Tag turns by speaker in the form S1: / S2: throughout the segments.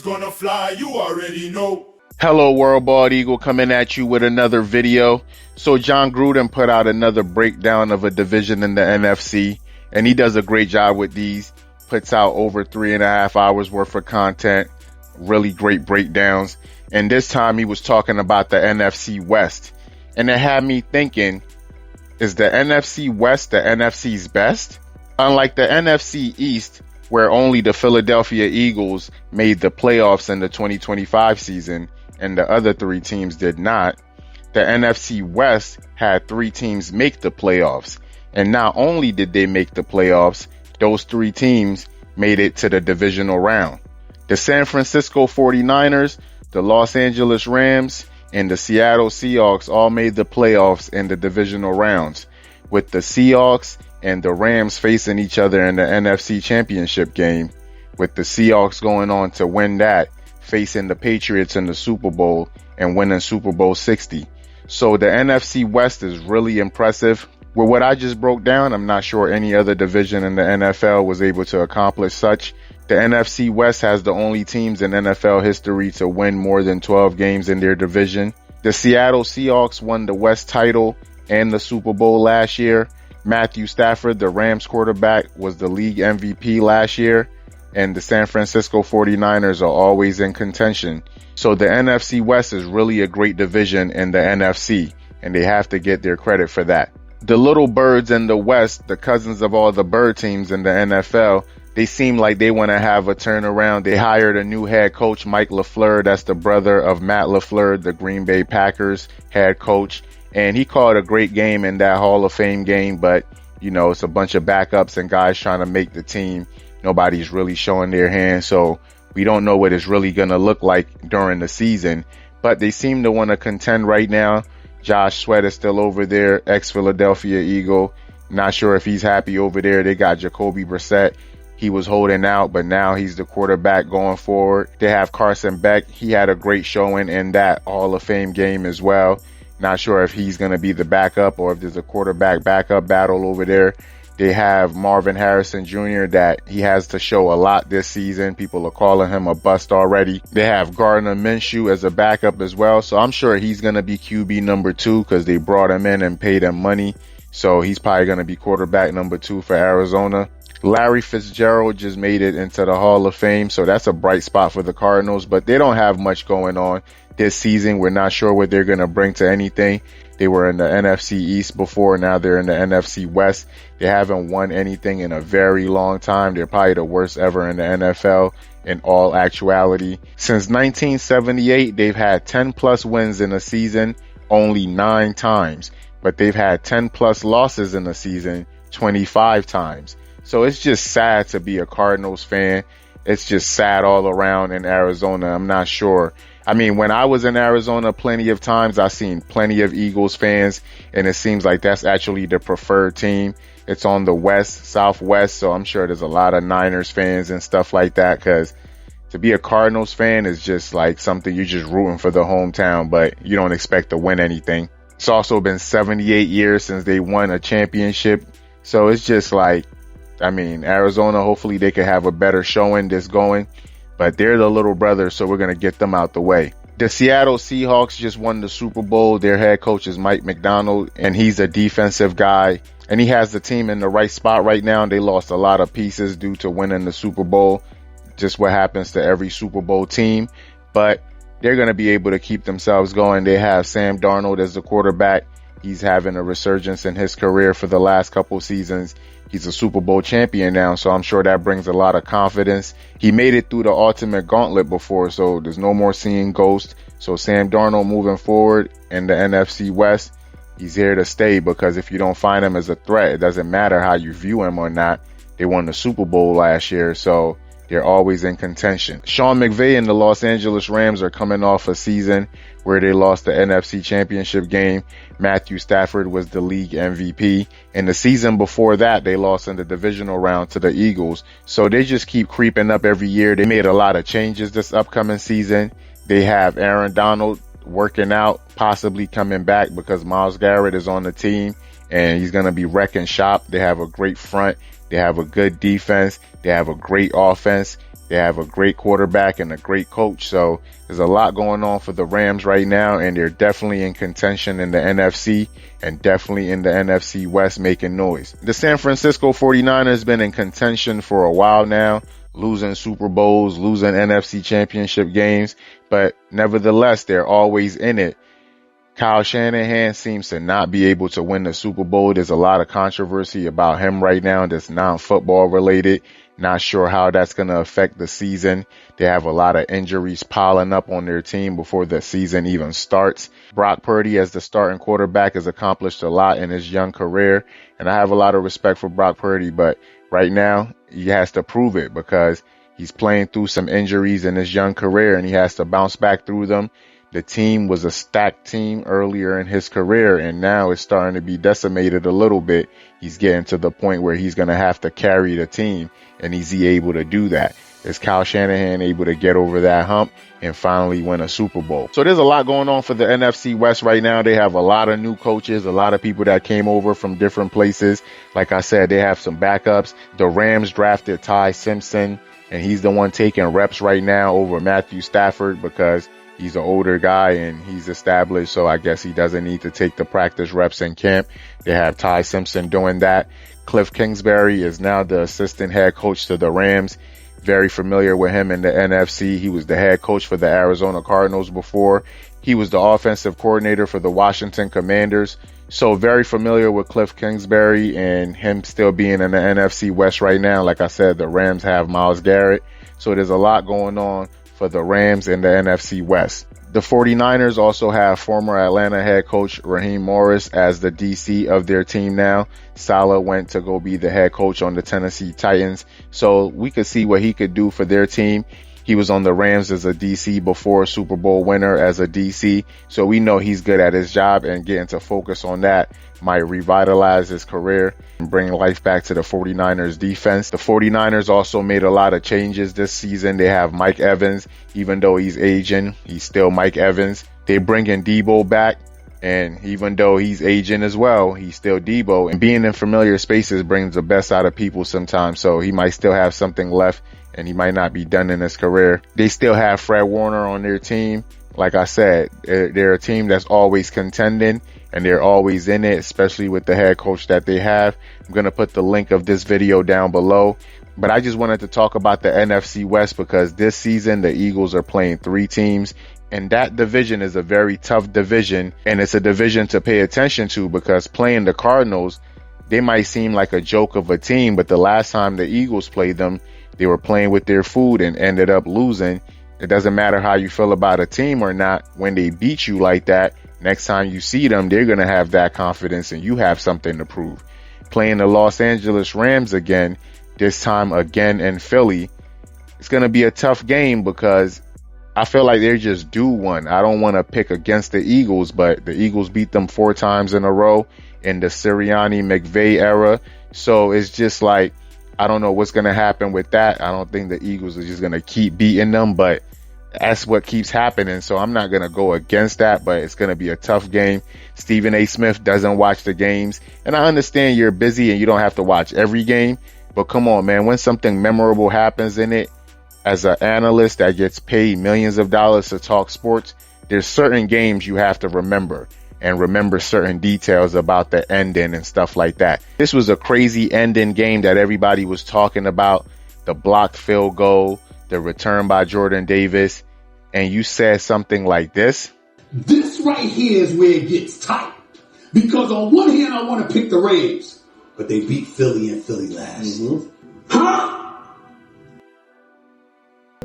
S1: gonna fly, you already know.
S2: Hello, World Bald Eagle, coming at you with another video. So John Gruden put out another breakdown of a division in the NFC, and he does a great job with these. Puts out over 3.5 hours worth of content, really great breakdowns. And this time he was talking about the NFC West, and it had me thinking, is the NFC West the NFC's best? Unlike the NFC East, where only the Philadelphia Eagles made the playoffs in the 2025 season and the other 3 teams did not, the NFC West had 3 teams make the playoffs. And not only did they make the playoffs, those 3 teams made it to the divisional round. The San Francisco 49ers, the Los Angeles Rams, and the Seattle Seahawks all made the playoffs in the divisional rounds, with the Seahawks and the Rams facing each other in the NFC Championship game, with the Seahawks going on to win that, facing the Patriots in the Super Bowl and winning Super Bowl 60. So the NFC West is really impressive. With what I just broke down, I'm not sure any other division in the NFL was able to accomplish such. The NFC West has the only teams in NFL history to win more than 12 games in their division. The Seattle Seahawks won the West title and the Super Bowl last year. Matthew Stafford, the Rams quarterback, was the league MVP last year. And the San Francisco 49ers are always in contention. So the NFC West is really a great division in the NFC, and they have to get their credit for that. The little birds in the West, the cousins of all the bird teams in the NFL, they seem like they want to have a turnaround. They hired a new head coach, Mike LaFleur. That's the brother of Matt LaFleur, the Green Bay Packers head coach. And he called a great game in that Hall of Fame game. But, you know, it's a bunch of backups and guys trying to make the team. Nobody's really showing their hand. So we don't know what it's really going to look like during the season. But they seem to want to contend right now. Josh Sweat is still over there, ex-Philadelphia Eagle. Not sure if he's happy over there. They got Jacoby Brissett. He was holding out, but now he's the quarterback going forward. They have Carson Beck. He had a great showing in that Hall of Fame game as well. Not sure if he's going to be the backup or if there's a quarterback backup battle over there. They have Marvin Harrison Jr. that he has to show a lot this season. People are calling him a bust already. They have Gardner Minshew as a backup as well. So I'm sure he's going to be QB number 2 because they brought him in and paid him money. So he's probably going to be quarterback number 2 for Arizona. Larry Fitzgerald just made it into the Hall of Fame. So that's a bright spot for the Cardinals, but they don't have much going on this season. We're not sure what they're going to bring to anything. They were in the NFC East before. Now they're in the NFC West. They haven't won anything in a very long time. They're probably the worst ever in the NFL in all actuality. Since 1978, they've had 10 plus wins in a season only 9 times, but they've had 10 plus losses in a season 25 times. So it's just sad to be a Cardinals fan. It's just sad all around in Arizona. I'm not sure. I mean, when I was in Arizona plenty of times, I seen plenty of Eagles fans, and it seems like that's actually the preferred team. It's on the west, southwest, so I'm sure there's a lot of Niners fans and stuff like that, because to be a Cardinals fan is just like something you're just rooting for the hometown, but you don't expect to win anything. It's also been 78 years since they won a championship, so it's just like, I mean, Arizona, hopefully they could have a better showing this going. But they're the little brothers, so we're going to get them out the way. The Seattle Seahawks just won the Super Bowl. Their head coach is Mike McDonald, and he's a defensive guy. And he has the team in the right spot right now. They lost a lot of pieces due to winning the Super Bowl. Just what happens to every Super Bowl team. But they're going to be able to keep themselves going. They have Sam Darnold as the quarterback. He's having a resurgence in his career for the last couple seasons. He's a Super Bowl champion now, so I'm sure that brings a lot of confidence. He made it through the ultimate gauntlet before, so there's no more seeing ghosts. So Sam Darnold moving forward in the NFC West, he's here to stay, because if you don't find him as a threat, it doesn't matter how you view him or not. They won the Super Bowl last year, so they're always in contention. Sean McVay and the Los Angeles Rams are coming off a season where they lost the NFC Championship game. Matthew Stafford was the league MVP. And the season before that, they lost in the divisional round to the Eagles. So they just keep creeping up every year. They made a lot of changes this upcoming season. They have Aaron Donald working out, possibly coming back because Myles Garrett is on the team and he's going to be wrecking shop. They have a great front. They have a good defense. They have a great offense. They have a great quarterback and a great coach. So there's a lot going on for the Rams right now, and they're definitely in contention in the NFC and definitely in the NFC West, making noise. The San Francisco 49ers been in contention for a while now, losing Super Bowls, losing NFC championship games, but nevertheless, they're always in it. Kyle Shanahan seems to not be able to win the Super Bowl. There's a lot of controversy about him right now that's non-football related. Not sure how that's going to affect the season. They have a lot of injuries piling up on their team before the season even starts. Brock Purdy, as the starting quarterback, has accomplished a lot in his young career, and I have a lot of respect for Brock Purdy, but right now he has to prove it because he's playing through some injuries in his young career and he has to bounce back through them. The team was a stacked team earlier in his career, and now it's starting to be decimated a little bit. He's getting to the point where he's going to have to carry the team, and is he able to do that? Is Kyle Shanahan able to get over that hump and finally win a Super Bowl? So there's a lot going on for the NFC West right now. They have a lot of new coaches, a lot of people that came over from different places. Like I said, they have some backups. The Rams drafted Ty Simpson, and he's the one taking reps right now over Matthew Stafford because he's an older guy and he's established, so I guess he doesn't need to take the practice reps in camp. They have Ty Simpson doing that. Cliff Kingsbury is now the assistant head coach to the Rams. Very familiar with him in the NFC. He was the head coach for the Arizona Cardinals before. He was the offensive coordinator for the Washington Commanders. So very familiar with Cliff Kingsbury and him still being in the NFC West right now. Like I said, the Rams have Myles Garrett. So there's a lot going on for the Rams in the NFC West. The 49ers also have former Atlanta head coach Raheem Morris as the DC of their team now. Saleh went to go be the head coach on the Tennessee Titans. So we could see what he could do for their team. He was on the Rams as a DC before, Super Bowl winner as a DC. So we know he's good at his job, and getting to focus on that might revitalize his career and bring life back to the 49ers defense. The 49ers also made a lot of changes this season. They have Mike Evans. Even though he's aging, he's still Mike Evans. They bring in Debo back, and even though he's aging as well, he's still Debo. And being in familiar spaces brings the best out of people sometimes. So he might still have something left, and he might not be done in his career. They still have Fred Warner on their team. Like I said, they're a team that's always contending, and they're always in it, especially with the head coach that they have. I'm going to put the link of this video down below. But I just wanted to talk about the NFC West because this season the Eagles are playing 3 teams, and that division is a very tough division, and it's a division to pay attention to because playing the Cardinals, they might seem like a joke of a team, but the last time the Eagles played them, they were playing with their food and ended up losing. It doesn't matter how you feel about a team or not. When they beat you like that, next time you see them, they're going to have that confidence and you have something to prove. Playing the Los Angeles Rams again, this time again in Philly, it's going to be a tough game because I feel like they're just due one. I don't want to pick against the Eagles, but the Eagles beat them 4 times in a row in the Sirianni-McVay era. So it's just like, I don't know what's going to happen with that. I don't think the Eagles are just going to keep beating them, but that's what keeps happening. So I'm not going to go against that, but it's going to be a tough game. Stephen A. Smith doesn't watch the games, and I understand you're busy and you don't have to watch every game, but come on, man, when something memorable happens in it, as an analyst that gets paid millions of dollars to talk sports, there's certain games you have to remember and remember certain details about the ending and stuff like that. This was a crazy ending game that everybody was talking about. The blocked field goal, the return by Jordan Davis, and you said something like this.
S3: This right here is where it gets tight. Because on one hand, I want to pick the Rams, but they beat Philly and Philly last. Huh?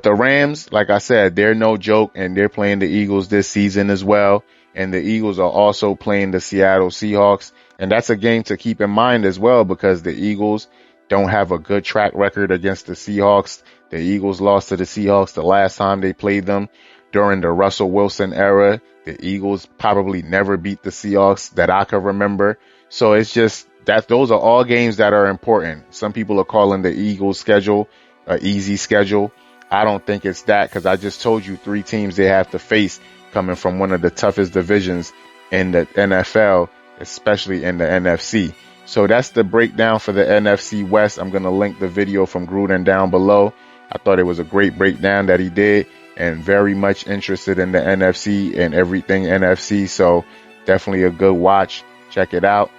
S2: The Rams, like I said, they're no joke, and they're playing the Eagles this season as well. And the Eagles are also playing the Seattle Seahawks. And that's a game to keep in mind as well because the Eagles don't have a good track record against the Seahawks. The Eagles lost to the Seahawks the last time they played them during the Russell Wilson era. The Eagles probably never beat the Seahawks that I can remember. So it's just that those are all games that are important. Some people are calling the Eagles schedule an easy schedule. I don't think it's that because I just told you 3 teams they have to face coming from one of the toughest divisions in the NFL, especially in the NFC. So that's the breakdown for the NFC West. I'm going to link the video from Gruden down below. I thought it was a great breakdown that he did, and very much interested in the NFC and everything NFC. So definitely a good watch. Check it out.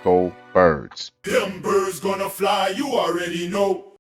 S2: Go Birds.
S1: Them birds gonna fly, you already know.